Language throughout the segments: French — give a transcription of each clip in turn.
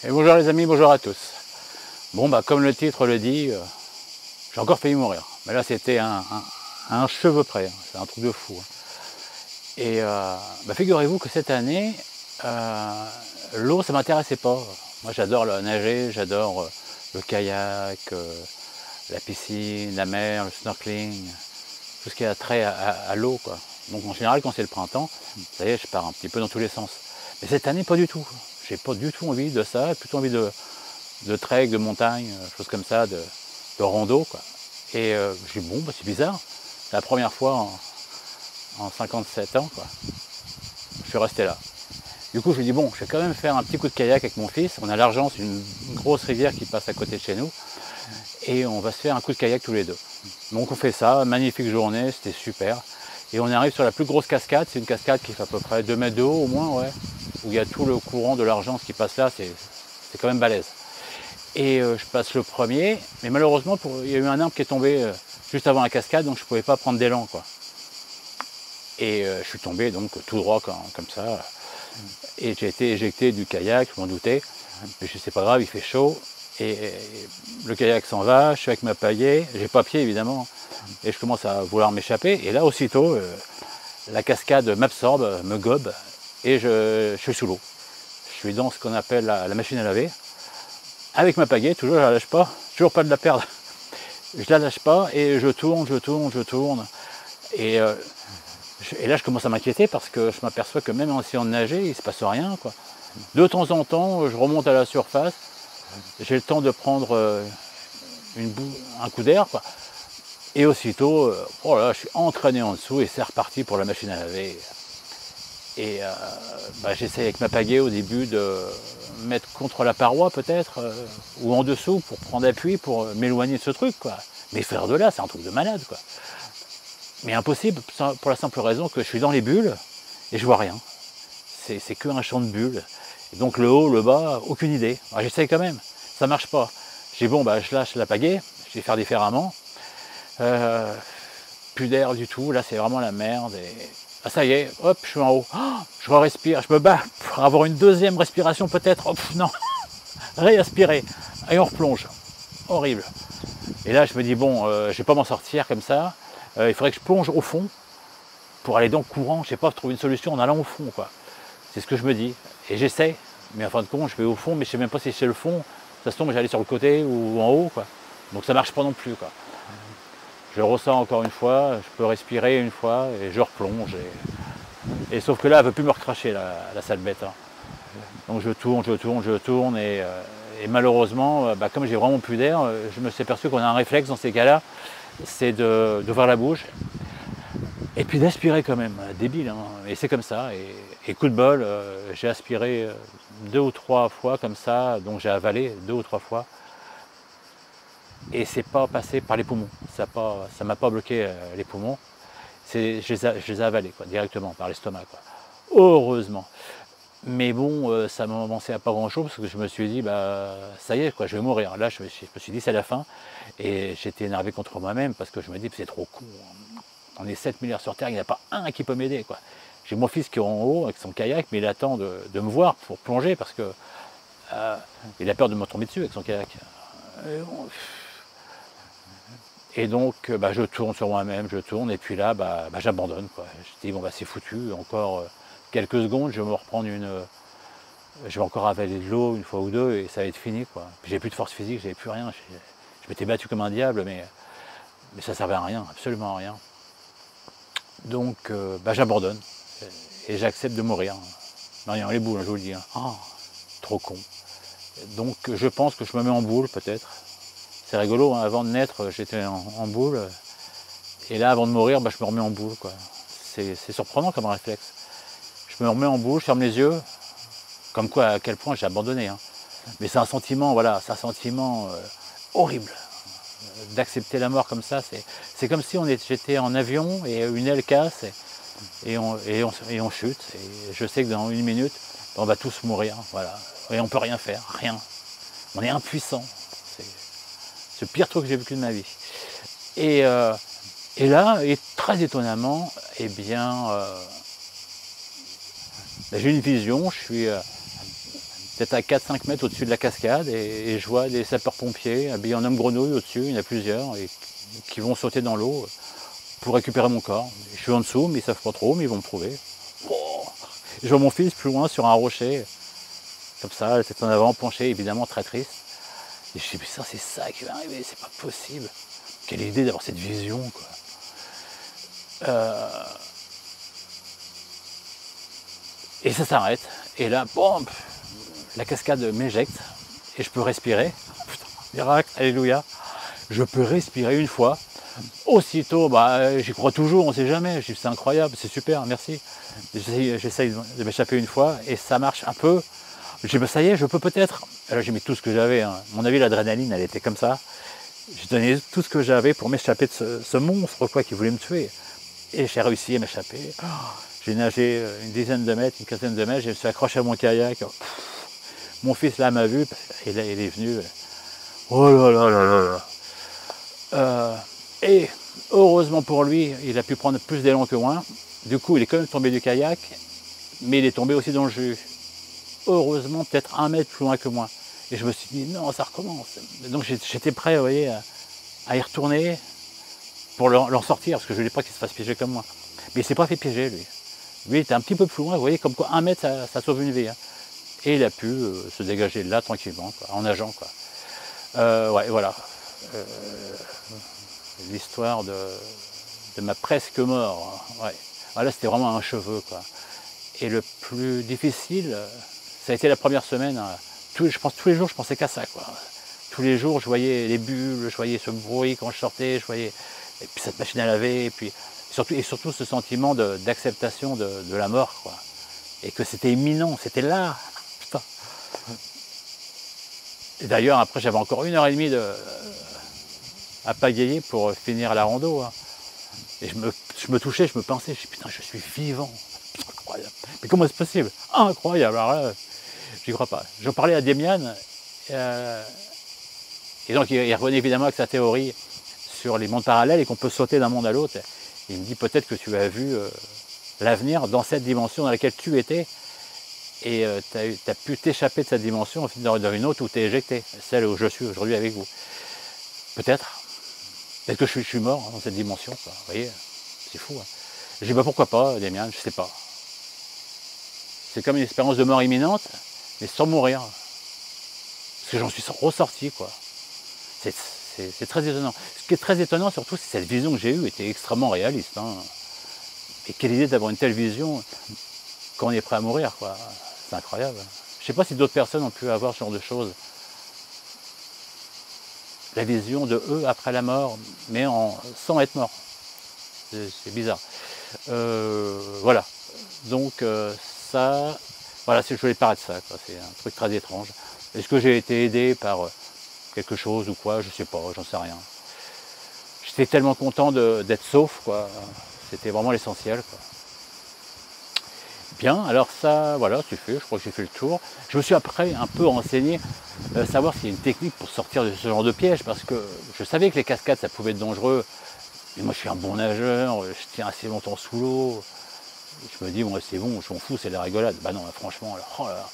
Et bonjour les amis, bonjour à tous. Bon bah comme le titre le dit, j'ai encore failli mourir. Mais là c'était un cheveu près, hein. C'est un truc de fou. Hein. Et figurez-vous que cette année, l'eau ça m'intéressait pas. Moi j'adore nager, j'adore le kayak, la piscine, la mer, le snorkeling, tout ce qui a trait à l'eau, quoi. Donc en général quand c'est le printemps, ça y est, je pars un petit peu dans tous les sens. Mais cette année pas du tout. J'ai pas du tout envie de ça, plutôt envie de trek, de montagne, choses comme ça, de rando, quoi. Et je dis bon, bah, c'est bizarre, c'est la première fois en 57 ans, quoi. Je suis resté là. Du coup, je me dis bon, je vais quand même faire un petit coup de kayak avec mon fils. On a l'Argent, c'est une grosse rivière qui passe à côté de chez nous, et on va se faire un coup de kayak tous les deux. Donc on fait ça, magnifique journée, c'était super. Et on arrive sur la plus grosse cascade, c'est une cascade qui fait à peu près 2 mètres de haut au moins, ouais, où il y a tout le courant de l'Argent qui passe là, c'est quand même balèze. Et je passe le premier, mais malheureusement, il y a eu un arbre qui est tombé juste avant la cascade, donc je ne pouvais pas prendre d'élan, quoi. Et je suis tombé donc tout droit comme ça, et j'ai été éjecté du kayak, je m'en doutais, mais je sais pas grave, il fait chaud, et le kayak s'en va, je suis avec ma pagaie, j'ai pas pied évidemment, et je commence à vouloir m'échapper, et là aussitôt, la cascade m'absorbe, me gobe, et je suis sous l'eau. Je suis dans ce qu'on appelle la machine à laver, avec ma pagaie, toujours je la lâche pas, toujours pas de la perdre. Je la lâche pas, et je tourne, et là je commence à m'inquiéter parce que je m'aperçois que même en essayant de nager, il ne se passe rien, quoi. De temps en temps, je remonte à la surface, j'ai le temps de prendre un coup d'air, quoi. Et aussitôt, oh là, je suis entraîné en dessous et c'est reparti pour la machine à laver. Et j'essaie avec ma pagaie au début de mettre contre la paroi peut-être, ou en dessous pour prendre appui, pour m'éloigner de ce truc, quoi. Mais faire de là, c'est un truc de malade, quoi. Mais impossible, pour la simple raison que je suis dans les bulles et je vois rien. C'est qu'un champ de bulles. Et donc le haut, le bas, aucune idée. J'essaye quand même, ça marche pas. Je dis bon, je lâche la pagaie, je vais faire différemment. Plus d'air du tout, là c'est vraiment la merde. Et ça y est, hop, je suis en haut. Je respire, je me bats pour avoir une deuxième respiration peut-être. Non, réaspirer. Et on replonge. Horrible. Et là je me dis bon, je vais pas m'en sortir comme ça. Il faudrait que je plonge au fond pour aller dans le courant, je sais pas, trouver une solution en allant au fond, quoi. C'est ce que je me dis. Et j'essaie, mais en fin de compte, je vais au fond, mais je sais même pas si c'est le fond. Ça se tombe, j'allais sur le côté ou en haut, quoi. Donc ça marche pas non plus, quoi. Je ressens encore une fois, je peux respirer une fois et je replonge. Et sauf que là, elle ne veut plus me recracher, la sale bête. Hein. Donc je tourne et malheureusement, comme j'ai vraiment plus d'air, je me suis aperçu qu'on a un réflexe dans ces cas-là, c'est d'ouvrir la bouche et puis d'aspirer quand même, débile. Hein. Et c'est comme ça. Et coup de bol, j'ai aspiré 2 ou 3 fois comme ça, donc j'ai avalé 2 ou 3 fois. Et c'est pas passé par les poumons, ça m'a pas bloqué les poumons, je les ai avalés, quoi, directement par l'estomac, quoi. Heureusement. Mais bon, ça m'a avancé à pas grand chose parce que je me suis dit ça y est, quoi, je vais mourir. Là je me suis dit c'est la fin et j'étais énervé contre moi-même parce que je me dis c'est trop con. On est 7 milliards sur Terre, il n'y en a pas un qui peut m'aider, quoi. J'ai mon fils qui est en haut avec son kayak, mais il attend de me voir pour plonger parce que il a peur de me tomber dessus avec son kayak. Et donc je tourne sur moi-même, et puis là j'abandonne, quoi. Je dis bon c'est foutu, encore quelques secondes, je vais me reprendre je vais encore avaler de l'eau une fois ou deux et ça va être fini, quoi. Puis j'ai plus de force physique, j'avais plus rien, je m'étais battu comme un diable, mais ça servait à rien, absolument à rien. Donc j'abandonne et j'accepte de mourir. Non, rien, les boules, je vous le dis. Hein. Oh, trop con. Donc je pense que je me mets en boule peut-être. C'est rigolo, hein, avant de naître, j'étais en boule. Et là, avant de mourir, je me remets en boule, quoi. C'est surprenant comme réflexe. Je me remets en boule, je ferme les yeux. Comme quoi, à quel point j'ai abandonné. Hein. Mais c'est un sentiment, voilà, c'est un sentiment horrible. D'accepter la mort comme ça, c'est comme si j'étais en avion et une aile casse et on chute. Et je sais que dans 1 minute, on va tous mourir, voilà. Et on peut rien faire, rien. On est impuissant. C'est le pire truc que j'ai vécu de ma vie. Et là, et très étonnamment, eh bien, j'ai une vision, je suis peut-être à 4-5 mètres au-dessus de la cascade, et je vois des sapeurs-pompiers habillés en homme grenouille au-dessus, il y en a plusieurs, et qui vont sauter dans l'eau pour récupérer mon corps. Je suis en dessous, mais ils ne savent pas trop, mais ils vont me trouver. Oh, je vois mon fils plus loin sur un rocher, comme ça, tête en avant, penché, évidemment très triste. Et je me dis, putain, c'est ça qui va arriver, c'est pas possible. Quelle idée d'avoir cette vision, quoi. Et ça s'arrête, et là, boum, la cascade m'éjecte, et je peux respirer. Putain, miracle, alléluia. Je peux respirer une fois. Aussitôt, j'y crois toujours, on ne sait jamais. Je dis, c'est incroyable, c'est super, merci. J'essaye de m'échapper une fois, et ça marche un peu. Je dis, ça y est, je peux peut-être. Alors j'ai mis tout ce que j'avais. Hein. À mon avis, l'adrénaline, elle était comme ça. J'ai donné tout ce que j'avais pour m'échapper de ce monstre, quoi, qui voulait me tuer. Et j'ai réussi à m'échapper. J'ai nagé une dizaine de mètres, une quinzaine de mètres, je me suis accroché à mon kayak. Mon fils là m'a vu, et là il est venu. Oh là là là là là. Et heureusement pour lui, il a pu prendre plus d'élan que moi. Du coup, il est quand même tombé du kayak, mais il est tombé aussi dans le jus. Heureusement, peut-être 1 mètre plus loin que moi. Et je me suis dit, non, ça recommence. Donc j'étais prêt, vous voyez, à y retourner pour l'en sortir, parce que je ne voulais pas qu'il se fasse piéger comme moi. Mais il ne s'est pas fait piéger, lui. Lui, il était un petit peu plus loin, vous voyez, comme quoi 1 mètre, ça sauve une vie. Hein. Et il a pu se dégager de là tranquillement, quoi, en nageant. Quoi. Ouais, voilà. L'histoire de ma presque mort. Ouais. Voilà, c'était vraiment un cheveu, quoi. Et le plus difficile, ça a été la première semaine. Je pense tous les jours, je pensais qu'à ça, quoi. Tous les jours, je voyais les bulles, je voyais ce bruit quand je sortais, je voyais et puis cette machine à laver, et puis surtout ce sentiment d'acceptation de la mort, quoi. Et que c'était imminent, c'était là. Putain. Et d'ailleurs, après, j'avais encore 1h30 à pagayer pour finir la rando. Hein. Et je me touchais, je me pensais, je dis, putain, je suis vivant. Incroyable. Mais comment c'est possible? Incroyable. Alors là, j'y crois pas. J'en parlais à Demian, et donc il revenait évidemment avec sa théorie sur les mondes parallèles et qu'on peut sauter d'un monde à l'autre. Il me dit, peut-être que tu as vu l'avenir dans cette dimension dans laquelle tu étais, et tu as pu t'échapper de cette dimension dans une autre où tu es éjecté, celle où je suis aujourd'hui avec vous. Peut-être. Peut-être que je suis mort dans cette dimension, quoi. Vous voyez, c'est fou. Hein. Je dis, pourquoi pas, Demian, je sais pas. C'est comme une expérience de mort imminente, mais sans mourir. Parce que j'en suis ressorti, quoi. C'est très étonnant. Ce qui est très étonnant, surtout, c'est cette vision que j'ai eue était extrêmement réaliste. Hein. Et quelle idée d'avoir une telle vision quand on est prêt à mourir, quoi. C'est incroyable. Je ne sais pas si d'autres personnes ont pu avoir ce genre de choses. La vision de eux après la mort, mais sans être mort. C'est bizarre. Voilà. Donc ça, voilà, je voulais parler de ça. C'est un truc très étrange. Est-ce que j'ai été aidé par quelque chose ou quoi? Je sais pas, j'en sais rien. J'étais tellement content d'être sauf, quoi. C'était vraiment l'essentiel, quoi. Bien, alors ça, voilà, c'est fait, je crois que j'ai fait le tour. Je me suis après un peu renseigné, savoir s'il y a une technique pour sortir de ce genre de piège, parce que je savais que les cascades, ça pouvait être dangereux. Mais moi, je suis un bon nageur, je tiens assez longtemps sous l'eau. Je me dis, bon, c'est bon, je m'en fous, c'est la rigolade. Bah non, franchement, alors, oh là là.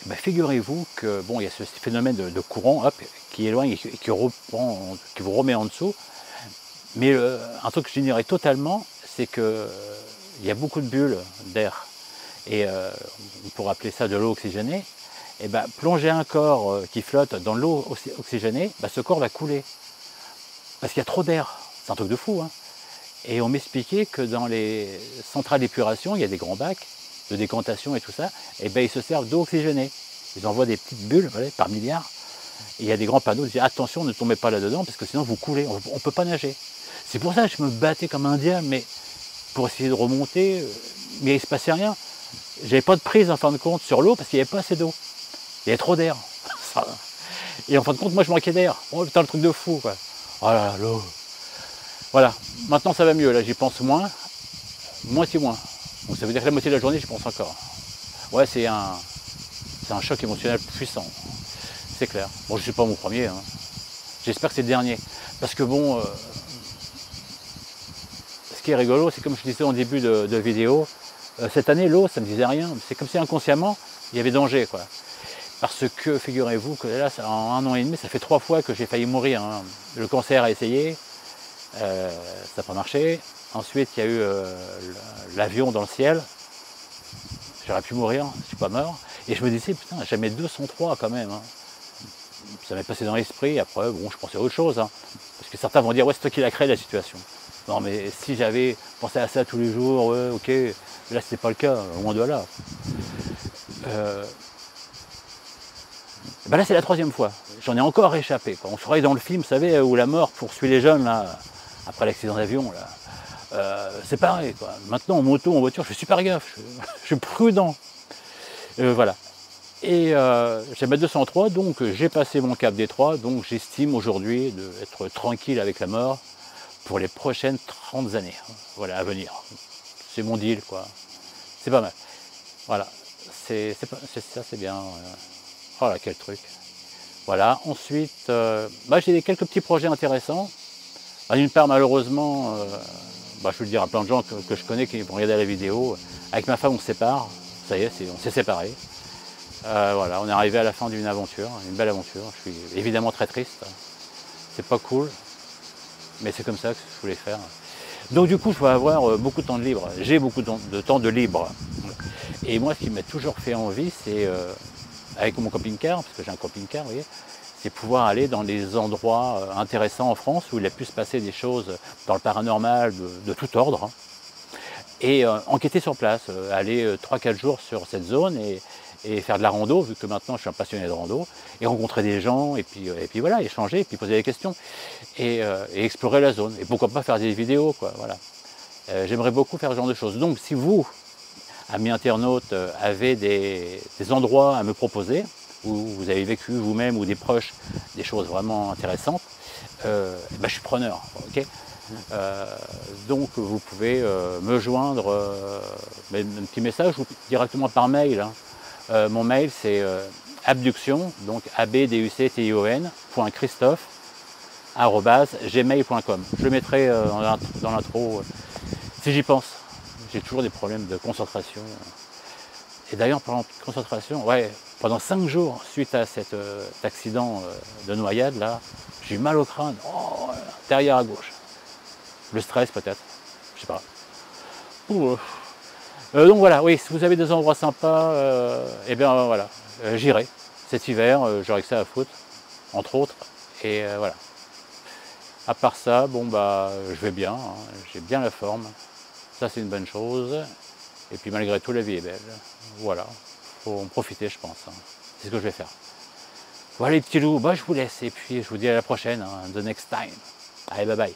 Bah, figurez-vous que, bon, il y a ce phénomène de courant, hop, qui éloigne et qui vous remet en dessous. Mais un truc que j'ignorais totalement, c'est qu'il y a beaucoup de bulles d'air. Et on pourrait appeler ça de l'eau oxygénée. Et ben, plonger un corps qui flotte dans l'eau oxygénée, ben, ce corps va couler. Parce qu'il y a trop d'air. C'est un truc de fou. Hein. Et on m'expliquait que dans les centrales d'épuration, il y a des grands bacs de décantation et tout ça, et ben, ils se servent d'eau oxygénée. Ils envoient des petites bulles, voilà, par milliards. Et il y a des grands panneaux qui disent attention, ne tombez pas là-dedans, parce que sinon vous coulez, on ne peut pas nager. C'est pour ça que je me battais comme un diable, mais pour essayer de remonter, mais il ne se passait rien. J'avais pas de prise en fin de compte sur l'eau parce qu'il n'y avait pas assez d'eau. Il y avait trop d'air. Et en fin de compte, moi je manquais d'air. Oh putain, le truc de fou, quoi. Oh là là, l'eau. Voilà, maintenant ça va mieux, là j'y pense moins. Moitié moins. Donc ça veut dire que la moitié de la journée j'y pense encore. Ouais, c'est un choc émotionnel puissant. C'est clair. Bon, je ne suis pas mon premier. Hein. J'espère que c'est le dernier. Parce que bon, ce qui est rigolo, c'est comme je disais en début de vidéo, cette année, l'eau, ça ne me disait rien. C'est comme si inconsciemment, il y avait danger, quoi. Parce que figurez-vous que là, en 1 an et demi, ça fait 3 fois que j'ai failli mourir. Hein. Le cancer a essayé, ça n'a pas marché. Ensuite, il y a eu l'avion dans le ciel. J'aurais pu mourir, je ne suis pas mort. Et je me disais, putain, jamais 203 quand même. Hein. Ça m'est passé dans l'esprit. Après, bon, je pensais à autre chose. Hein. Parce que certains vont dire, ouais, c'est toi qui l'as créé la situation. Non, mais si j'avais pensé à ça tous les jours, ouais, ok. Là, c'était pas le cas, loin de là. Ben là, c'est la 3e fois. J'en ai encore échappé. On se croirait dans le film, vous savez, où la mort poursuit les jeunes, là, après l'accident d'avion. C'est pareil, quoi. Maintenant, en moto, en voiture, je fais super gaffe. Je suis prudent. Voilà. Et j'ai ma 203, donc j'ai passé mon cap des 3, donc j'estime aujourd'hui d'être tranquille avec la mort pour les prochaines 30 années. Voilà, à venir. C'est mon deal, quoi. C'est pas mal. Voilà. C'est ça, c'est bien. Oh là, quel truc. Voilà. Ensuite, j'ai quelques petits projets intéressants. D'une part, malheureusement, je veux le dire à plein de gens que je connais qui vont regarder la vidéo. Avec ma femme, on se sépare. Ça y est, on s'est séparés. Voilà, on est arrivé à la fin d'une aventure, une belle aventure. Je suis évidemment très triste. C'est pas cool, mais c'est comme ça que je voulais faire. Donc du coup, je vais avoir beaucoup de temps de libre. J'ai beaucoup de temps de libre. Et moi, ce qui m'a toujours fait envie, c'est, avec mon camping-car, parce que j'ai un camping-car, vous voyez, c'est pouvoir aller dans des endroits intéressants en France où il a pu se passer des choses dans le paranormal de tout ordre. Hein, et enquêter sur place, aller 3-4 jours sur cette zone et faire de la rando, vu que maintenant je suis un passionné de rando, et rencontrer des gens, et puis voilà, échanger, et puis poser des questions, et explorer la zone. Et pourquoi pas faire des vidéos, quoi, voilà. J'aimerais beaucoup faire ce genre de choses. Donc si vous, amis internautes, avez des endroits à me proposer, où vous avez vécu vous-même ou des proches des choses vraiment intéressantes, je suis preneur, ok. Donc vous pouvez me joindre un petit message ou directement par mail. Hein. Mon mail c'est abduction, donc abduction.christophe@gmail.com. Je le mettrai dans l'intro si j'y pense. J'ai toujours des problèmes de concentration. Et d'ailleurs, pendant de concentration, pendant 5 jours suite à cet accident de noyade là, j'ai eu mal au crâne, derrière à gauche. Le stress peut-être, je sais pas. Donc voilà, oui, si vous avez des endroits sympas, voilà, j'irai. Cet hiver, j'aurai que ça à foutre, entre autres. Et voilà. À part ça, je vais bien, hein, j'ai bien la forme. Ça c'est une bonne chose. Et puis malgré tout, la vie est belle. Voilà, faut en profiter, je pense. Hein. C'est ce que je vais faire. Voilà les petits loups, je vous laisse et puis je vous dis à la prochaine, hein, the next time. Allez, bye bye.